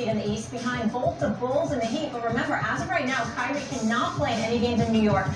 seed in the East behind both the Bulls and the Heat. But remember, as of right now, Kyrie cannot play in any games in New York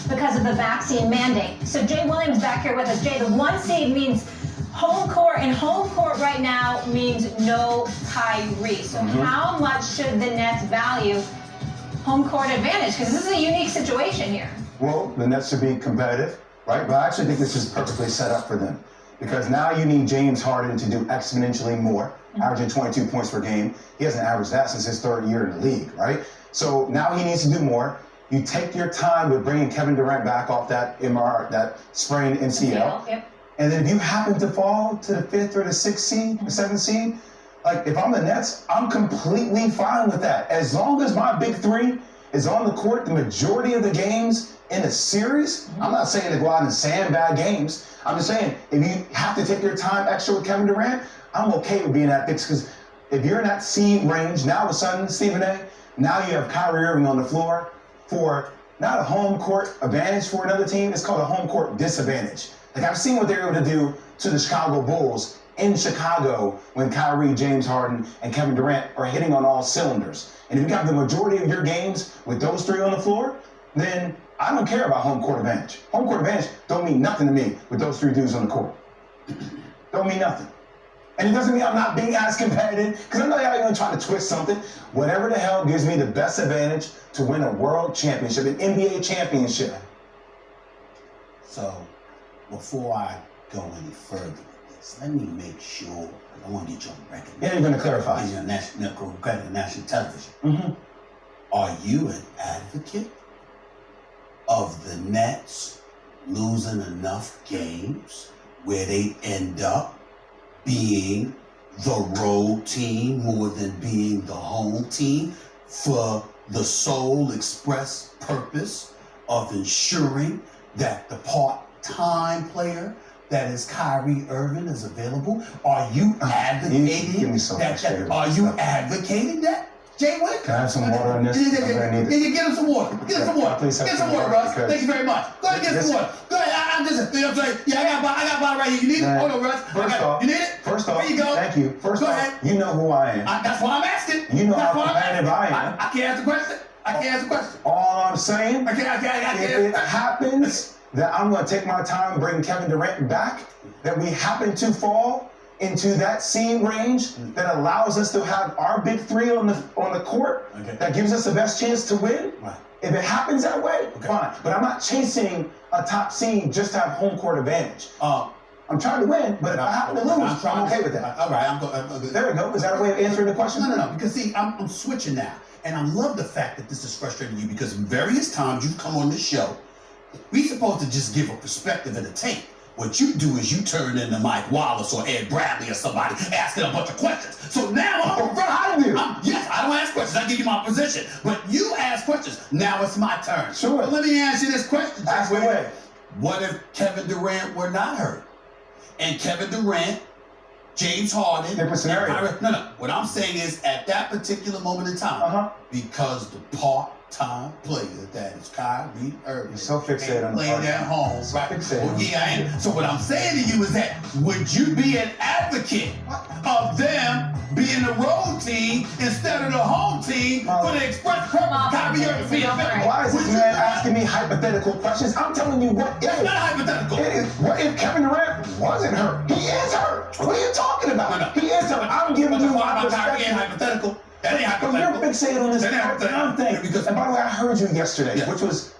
because of the vaccine mandate. So Jay Williams back here with us. Jay, the 1 seed means home court, and home court right now means no Kyrie. So how much should the Nets value home court advantage? Because this is a unique situation here. Well, the Nets should be competitive, right? But I actually think this is perfectly set up for them. Because now you need James Harden to do exponentially more, averaging 22 points per game. He hasn't averaged that since his 3rd year in the league, right? So now he needs to do more. You take your time with bringing Kevin Durant back off that that sprained MCL. Yep. And then if you happen to fall to the 5th or the 6th seed, the 7th seed, like if I'm the Nets, I'm completely fine with that. As long as my big three is on the court the majority of the games in a series, I'm not saying to go out and sandbag games. I'm just saying, if you have to take your time extra with Kevin Durant, I'm okay with being at 6, because if you're in that seed range, now all of a sudden, Stephen A., now you have Kyrie Irving on the floor for not a home court advantage for another team, it's called a home court disadvantage. Like I've seen what they're able to do to the Chicago Bulls in Chicago when Kyrie, James Harden, and Kevin Durant are hitting on all cylinders. And if you got the majority of your games with those three on the floor, then I don't care about home court advantage. Home court advantage don't mean nothing to me with those three dudes on the court. Don't mean nothing. And it doesn't mean I'm not being as competitive, because I know y'all gonna try to twist something. Whatever the hell gives me the best advantage to win a world championship, an NBA championship. So, before I go any further with this, let me make sure, I want to get you on record. Yeah, you're gonna clarify. On your national television. Are you an advocate of the Nets losing enough games where they end up being the road team more than being the home team for the sole express purpose of ensuring that the part-time player that is Kyrie Irving is available? Are you advocating that? Are you advocating that? Jay, what? Can I have some water on this? Yeah, get him some water. Get him some water. Get some water, Russ. Thank you very much. Go ahead, get some water. Go ahead. I'm just, you know what I'm saying? Yeah, I got bottle right here. You need it? Hold on, Russ. First off, you need it? First off, there you go. Thank you. First go off, ahead. You know who I am. That's why I'm asking. You know that's how competitive I am. I can't answer the question. I can't answer the question. All I'm saying, I can't. If it happens that I'm going to take my time and bring Kevin Durant back, that we happen to fall into that seed range that allows us to have our big three on the court, that gives us the best chance to win. Right. If it happens that way, fine. But I'm not chasing a top seed just to have home court advantage. I'm trying to win, but if I happen to lose, I'm okay with that. All right, there we go. Is that a way of answering the question? No. Because see, I'm switching now. And I love the fact that this is frustrating you, because various times you've come on this show, we're supposed to just give a perspective and a take. What you do is you turn into Mike Wallace or Ed Bradley or somebody asking a bunch of questions. So now yes, I don't ask questions. I give you my position. But you ask questions. Now it's my turn. Sure. But let me ask you this question. Ask away. What if Kevin Durant were not hurt? And Kevin Durant, James Harden. Different scenario. No. What I'm saying is, at that particular moment in time, because the part-time player that is Kyrie Irving, you're so fixated on the playing at home, so right? Fixated. Well, yeah, I am. So what I'm saying to you is that, would you be an advocate of them being a road team instead of the home team for the express purpose of Kyrie Irving being better? Why is this man asking me hypothetical questions? I'm telling you what It's not hypothetical. It is. What if Kevin Durant wasn't hurt? He is hurt. What are you talking about? No. He is hurt. I'm giving you my Kyrie ain't hypothetical. That ain't hypothetical. But you're fixated on this part-time thing. And by the way, I heard you yesterday, which was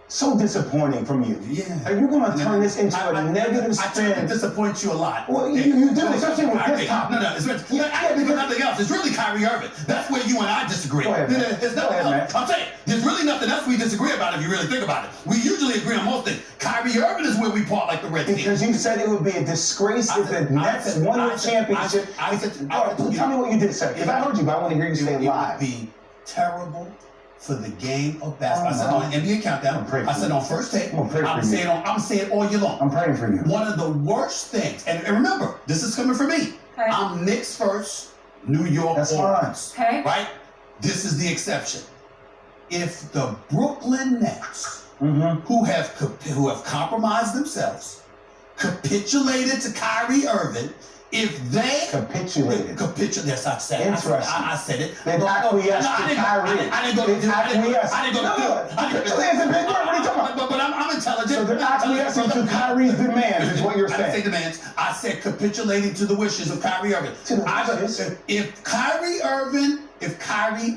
so disappointing from you. Yeah. Are you going to turn this into a negative spin? I disappoint you a lot. Well, you do, especially with this topic. No, it's nothing else. It's really Kyrie Irving. That's where you and I disagree. Go ahead, man. There's nothing else. I'm saying, there's really nothing else we disagree about if you really think about it. We usually agree on most things. Kyrie Irving is where we part like the Red Team. Because you said it would be a disgrace if the Nets won the championship. Tell me what you did say. Because I heard you, but I want to hear you say it live. It would be terrible for the game of basketball. I said on NBA Countdown. I said on First Take. I'm saying all year long. I'm praying for you. One of the worst things, and remember, this is coming from me. Okay. I'm Knicks first, New York Orleans. Okay. Right? This is the exception. If the Brooklyn Nets, who have compromised themselves, capitulated to Kyrie Irving, if they capitulated. Yes, I said it. Interesting. I said it. They acquiesced to Kyrie. I didn't go to acquiesced. I didn't go to Capitulated is a big word. What are you talking about? But I'm intelligent. So they're acquiescing to Kyrie's demands, is what you're saying. I didn't say demands. I said capitulating to the wishes of Kyrie Irving. To the wishes? If Kyrie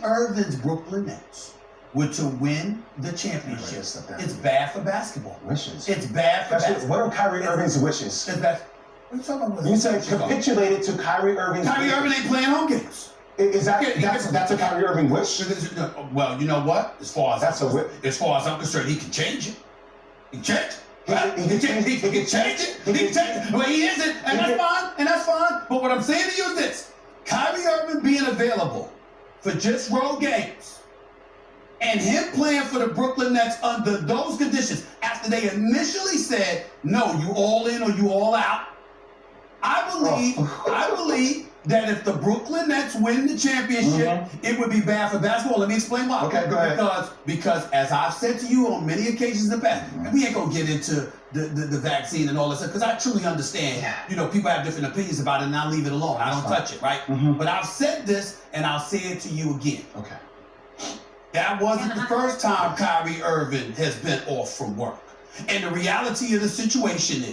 Irving's Brooklyn Nets were to win the championship, it's bad for basketball. Wishes. It's bad for basketball. What are Kyrie Irving's wishes? It's bad. What are you talking about? You said capitulated to Kyrie Irving's. Kyrie Irving ain't playing home games. Is that's a Kyrie Irving wish? Well, you know what? As far as I'm concerned, he can change it. He can change it. He can change it. He can change it. But he isn't, and that's fine. But what I'm saying to you is this: Kyrie Irving being available for just road games, and him playing for the Brooklyn Nets under those conditions, after they initially said, "No, you all in or you all out." I believe that if the Brooklyn Nets win the championship, it would be bad for basketball. Let me explain why. Okay, go ahead. Because as I've said to you on many occasions in the past, and we ain't gonna get into the vaccine and all this stuff, because I truly understand, people have different opinions about it, and I'll leave it alone. I don't touch it, right? But I've said this, and I'll say it to you again. Okay. That wasn't the first time Kyrie Irving has been off from work. And the reality of the situation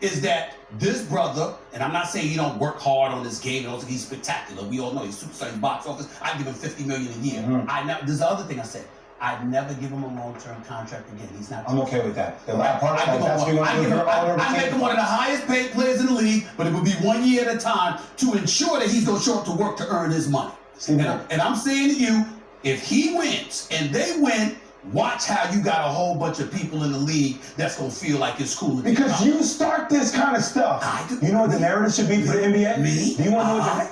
is that this brother, and I'm not saying he don't work hard on this game, he's spectacular. We all know he's superstar in box office. I give him $50 million a year. This is the other thing I said. I'd never give him a long-term contract again. He's not. I'm okay with that. I make him one of the highest paid players in the league, but it would be 1 year at a time to ensure that he's going to show up to work to earn his money. And I'm saying to you, if he wins and they win, watch how you got a whole bunch of people in the league that's going to feel like it's cool. Because you start this kind of stuff. You know what the narrative should be for the NBA? Me? Do you want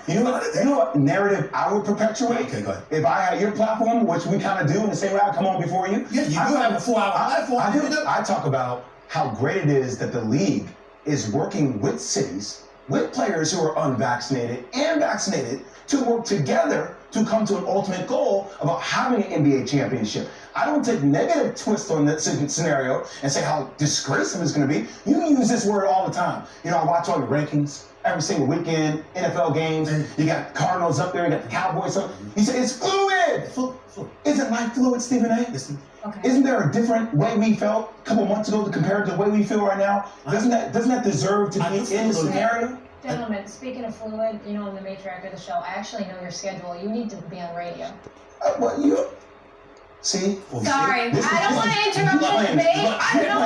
to know you know what narrative I would perpetuate? Okay, go ahead. If I had your platform, which we kind of do in the same way I come on before you. Yeah, you do have a 4-hour platform. I do. I talk about how great it is that the league is working with cities, with players who are unvaccinated and vaccinated, to work together to come to an ultimate goal about having an NBA championship. I don't take negative twist on that scenario and say how disgraceful it's going to be. You use this word all the time. I watch all the rankings every single weekend, NFL games. You got Cardinals up there, you got the Cowboys up. You say it's fluid. Isn't life fluid, Stephen A? Okay. Isn't there a different way we felt a couple months ago compared to the way we feel right now? Doesn't that deserve to be in the scenario? Gentlemen, speaking of fluid, I'm the matriarch of the show. I actually know your schedule. You need to be on radio. See? Sorry, I don't want to interrupt the debate. I know.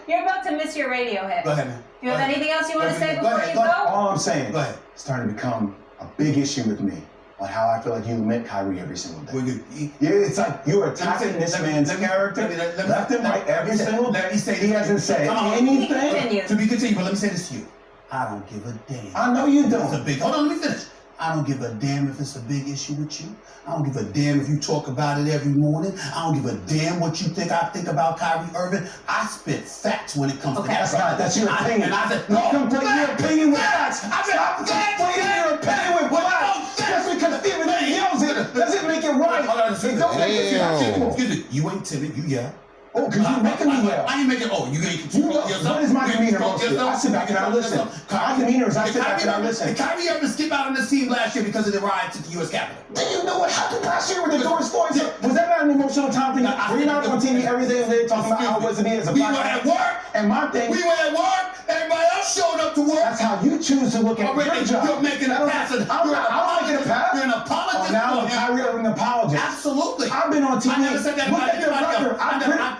You're about to miss your radio hit. Go ahead, man. Do you have anything else you want to say before you go? All I'm saying, it's starting to become a big issue with me on how I feel like you limit Kyrie every single day. It's like you're attacking this man's character left and right every single day. He hasn't said anything. To be continued, but let me say this to you. I don't give a damn. I know you don't. Hold on, let me finish. I don't give a damn if it's a big issue with you. I don't give a damn if you talk about it every morning. I don't give a damn what you think I think about Kyrie Irving. I spit facts when it comes to that. That's your opinion. Don't complete your opinion with facts. Stop completing your opinion with facts. Just because Stephen A. yells it doesn't make it right. It don't make it factual. Excuse me. You ain't timid. You yell. Oh, because you're making me yell. I ain't making. Oh, you ain't control yourself. What is my demeanor mostly? I sit back and I listen. My demeanor is I sit back and I listen. Did Kyrie ever skip out on the scene last year because of the riots at the U.S. Capitol? Do you know what happened last year with the George Floyd? Was that not an emotional time thing? Were you not on TV every day talking about how it was to be as a black man? We were at work. And my thing. We were at work. Everybody else showed up to work. That's how you choose to look at your job. You're making a pass. I'm not making a pass. You're an apologist. Now I'm Kyrie Irving apologist. Absolutely. I've been on TV. I never said that about anybody else.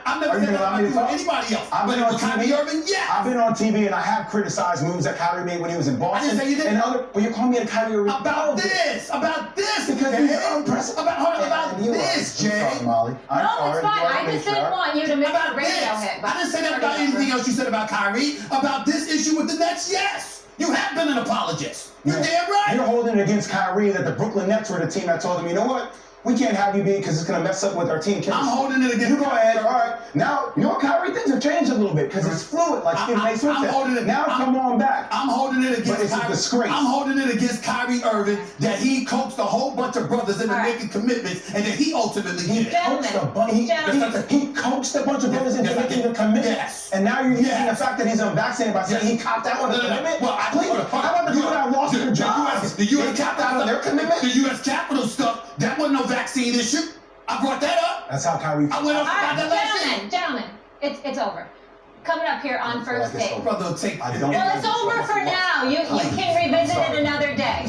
I've never said that about anybody else. I've been on Kyrie Irving, yeah. I've been on TV and I have criticized moves that Kyrie made when he was in Boston. I didn't say you didn't. Well, you call me a Kyrie Irving about this. Because he's unprecedented. About this, Jay. Sorry, Molly. No, it's fine. I just didn't want you to miss the radio hit. I didn't say that about anything else you said about Kyrie. About this issue with the Nets, yes. You have been an apologist. You're damn right. You're holding it against Kyrie that the Brooklyn Nets were the team that told him, you know what? we can't have you be because it's going to mess up with our team chemistry. I'm holding it against you. Go ahead. Kyrie. All right. Now, your Kyrie things have changed a little bit because it's fluid, like Stephen A. Smith said. Come on back. I'm holding it against But it's Kyrie. a disgrace. I'm holding it against Kyrie Irving that he coaxed a whole bunch of brothers into making commitments and that he ultimately did. He coaxed a bunch of brothers into making a commitment. Yes. And now you're using the fact that he's unvaccinated by saying he copped out on a commitment? Well, how about the people that lost their jobs? The U.S. copped out on their commitment? The U.S. Capitol stuff, that wasn't no vaccine issue. I brought that up. That's how Kyrie. I went up about that last year. Gentlemen, it's over. Coming up here on First Take. Brother, take. I don't. Well, it's over for now. You can revisit it another day.